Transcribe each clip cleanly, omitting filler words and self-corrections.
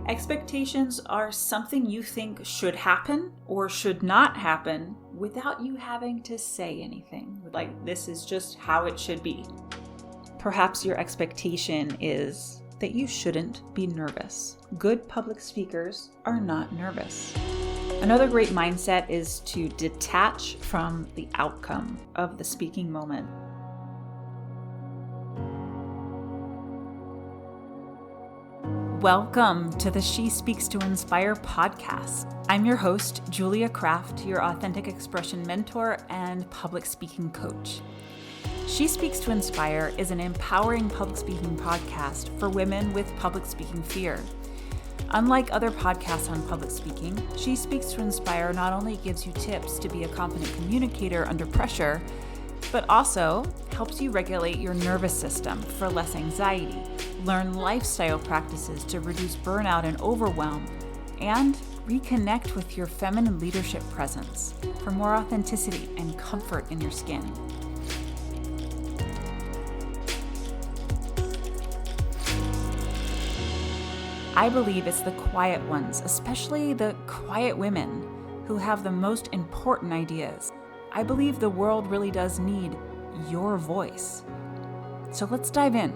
Expectations are something you think should happen or should not happen without you having to say anything. Like, this is just how it should be. Perhaps your expectation is that you shouldn't be nervous. Good public speakers are not nervous. Another great mindset is to detach from the outcome of the speaking moment. Welcome to the She Speaks to Inspire podcast. I'm your host, Julia Kraft, your authentic expression mentor and public speaking coach. She Speaks to Inspire is an empowering public speaking podcast for women with public speaking fear. Unlike other podcasts on public speaking, She Speaks to Inspire not only gives you tips to be a confident communicator under pressure, but also helps you regulate your nervous system for less anxiety, learn lifestyle practices to reduce burnout and overwhelm, and reconnect with your feminine leadership presence for more authenticity and comfort in your skin. I believe it's the quiet ones, especially the quiet women, who have the most important ideas. I believe the world really does need your voice. So let's dive in.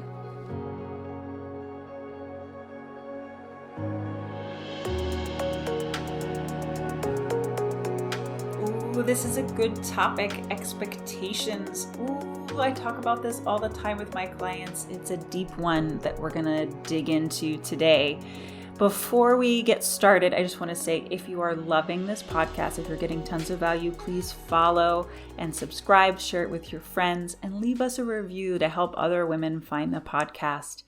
Ooh, this is a good topic, expectations. Ooh, I talk about this all the time with my clients. It's a deep one that we're gonna dig into today. Before we get started, I just want to say, if you are loving this podcast, if you're getting tons of value, please follow and subscribe, share it with your friends, and leave us a review to help other women find the podcast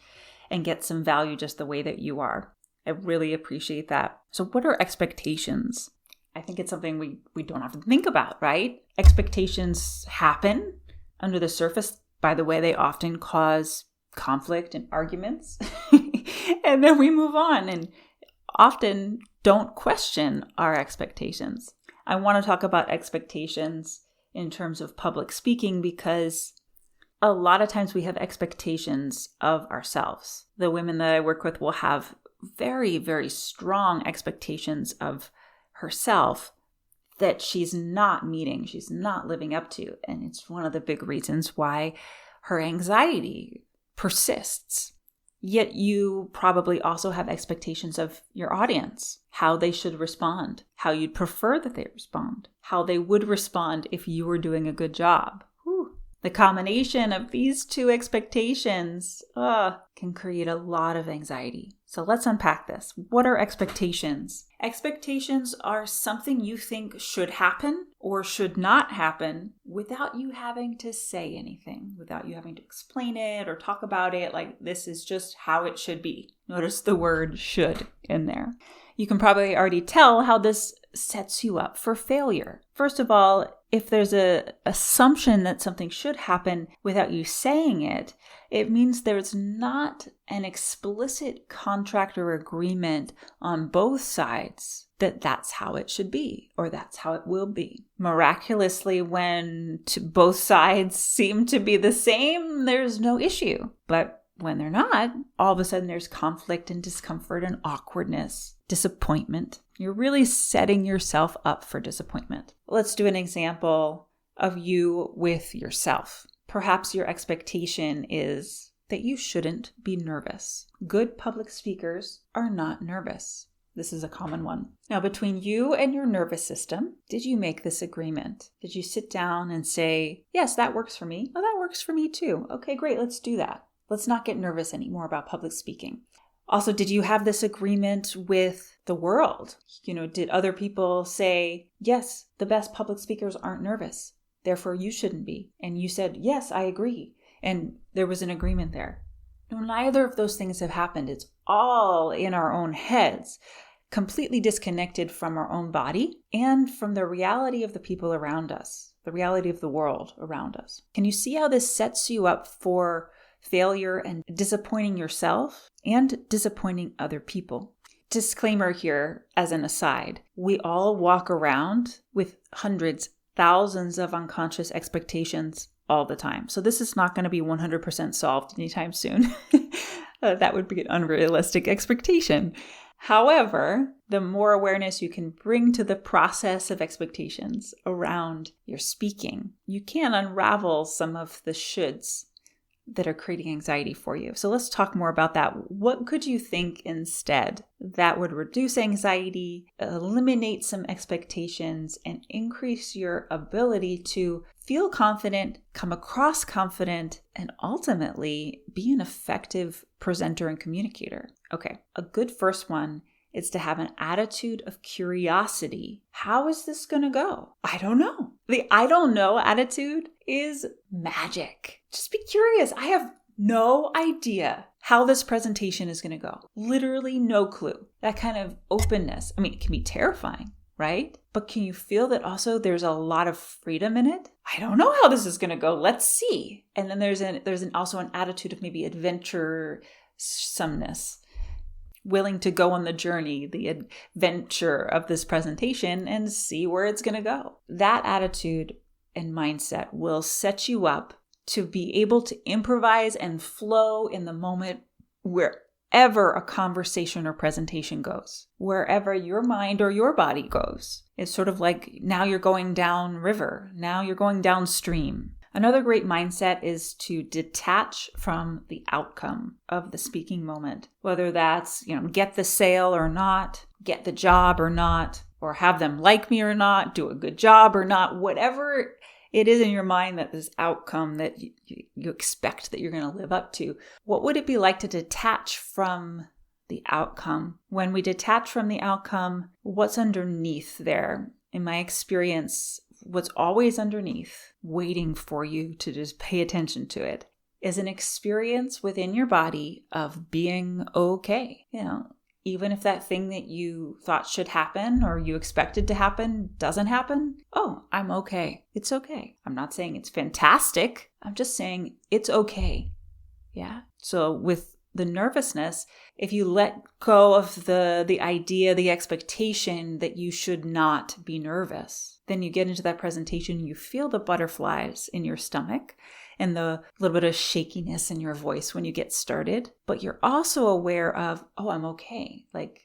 and get some value just the way that you are. I really appreciate that. So what are expectations? I think it's something we don't often think about, right? Expectations happen under the surface. By the way, they often cause conflict and arguments. And then we move on and often don't question our expectations. I want to talk about expectations in terms of public speaking because a lot of times we have expectations of ourselves. The women that I work with will have very, very strong expectations of herself that she's not meeting, she's not living up to. And it's one of the big reasons why her anxiety persists. Yet you probably also have expectations of your audience, how they should respond, how you'd prefer that they respond, how they would respond if you were doing a good job. Whew. The combination of these two expectations can create a lot of anxiety. So let's unpack this. What are expectations? Expectations are something you think should happen or should not happen without you having to say anything, without you having to explain it or talk about it. Like, this is just how it should be. Notice the word should in there. You can probably already tell how this sets you up for failure. First of all, if there's an assumption that something should happen without you saying it, it means there's not an explicit contract or agreement on both sides that that's how it should be or that's how it will be. Miraculously, when both sides seem to be the same, there's no issue. But when they're not, all of a sudden there's conflict and discomfort and awkwardness, disappointment. You're really setting yourself up for disappointment. Let's do an example of you with yourself. Perhaps your expectation is that you shouldn't be nervous. Good public speakers are not nervous. This is a common one. Now, between you and your nervous system, did you make this agreement? Did you sit down and say, yes, that works for me. Oh, that works for me too. Okay, great. Let's do that. Let's not get nervous anymore about public speaking. Also, did you have this agreement with the world? Did other people say, yes, the best public speakers aren't nervous, therefore you shouldn't be? And you said, yes, I agree. And there was an agreement there. No, neither of those things have happened. It's all in our own heads, completely disconnected from our own body and from the reality of the people around us, the reality of the world around us. Can you see how this sets you up for failure and disappointing yourself and disappointing other people? Disclaimer here as an aside, we all walk around with hundreds, thousands of unconscious expectations all the time. So this is not going to be 100% solved anytime soon. That would be an unrealistic expectation. However, the more awareness you can bring to the process of expectations around your speaking, you can unravel some of the shoulds that are creating anxiety for you. So let's talk more about that. What could you think instead that would reduce anxiety, eliminate some expectations, and increase your ability to feel confident, come across confident, and ultimately be an effective presenter and communicator? Okay, a good first one is to have an attitude of curiosity. How is this going to go? I don't know. The I don't know attitude is magic. Just be curious. I have no idea how this presentation is going to go. Literally no clue. That kind of openness. I mean, it can be terrifying, right? But can you feel that also there's a lot of freedom in it? I don't know how this is going to go. Let's see. And then there's also an attitude of maybe adventuresomeness. Willing to go on the journey, the adventure of this presentation and see where it's going to go. That attitude and mindset will set you up to be able to improvise and flow in the moment wherever a conversation or presentation goes, wherever your mind or your body goes. It's sort of like now you're going down river, now you're going downstream. Another great mindset is to detach from the outcome of the speaking moment, whether that's, get the sale or not, get the job or not, or have them like me or not, do a good job or not, whatever it is in your mind that this outcome that you expect that you're going to live up to. What would it be like to detach from the outcome? When we detach from the outcome, what's underneath there? In my experience, what's always underneath, waiting for you to just pay attention to it, is an experience within your body of being okay. Even if that thing that you thought should happen or you expected to happen doesn't happen, oh, I'm okay. It's okay. I'm not saying it's fantastic. I'm just saying it's okay. Yeah. So with the nervousness, if you let go of the idea, the expectation that you should not be nervous, then you get into that presentation, you feel the butterflies in your stomach and the little bit of shakiness in your voice when you get started. But you're also aware of, oh, I'm okay. Like,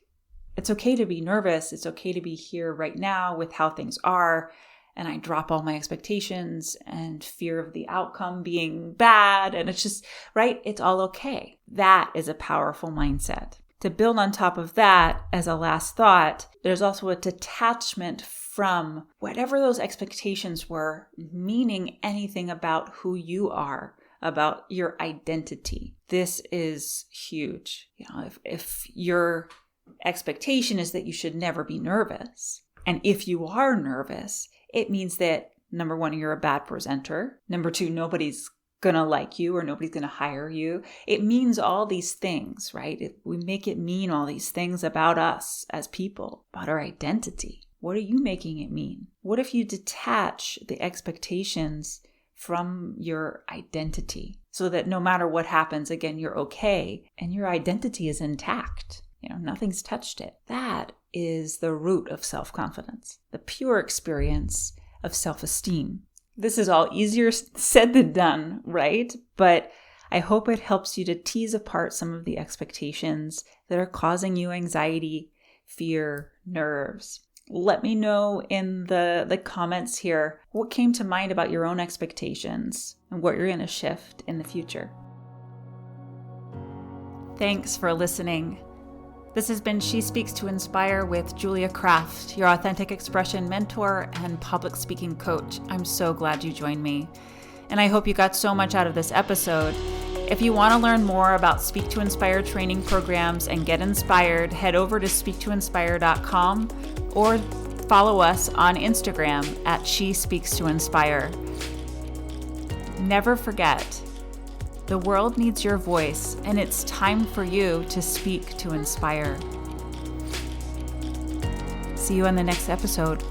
it's okay to be nervous. It's okay to be here right now with how things are. And I drop all my expectations and fear of the outcome being bad. And it's just, right? It's all okay. That is a powerful mindset. To build on top of that, as a last thought, there's also a detachment from whatever those expectations were, meaning anything about who you are, about your identity. This is huge. If your expectation is that you should never be nervous, and if you are nervous, it means that, number one, you're a bad presenter. Number two, nobody's going to like you or nobody's going to hire you. It means all these things, right? We make it mean all these things about us as people, about our identity. What are you making it mean? What if you detach the expectations from your identity so that no matter what happens, again, you're okay and your identity is intact? Nothing's touched it. That is the root of self-confidence, the pure experience of self-esteem. This is all easier said than done, right? But I hope it helps you to tease apart some of the expectations that are causing you anxiety, fear, nerves. Let me know in the comments here what came to mind about your own expectations and what you're going to shift in the future. Thanks for listening. This has been She Speaks to Inspire with Julia Kraft, your authentic expression mentor and public speaking coach. I'm so glad you joined me. And I hope you got so much out of this episode. If you want to learn more about Speak to Inspire training programs and get inspired, head over to speaktoinspire.com or follow us on Instagram at She Speaks to Inspire. Never forget, the world needs your voice, and it's time for you to speak to inspire. See you on the next episode.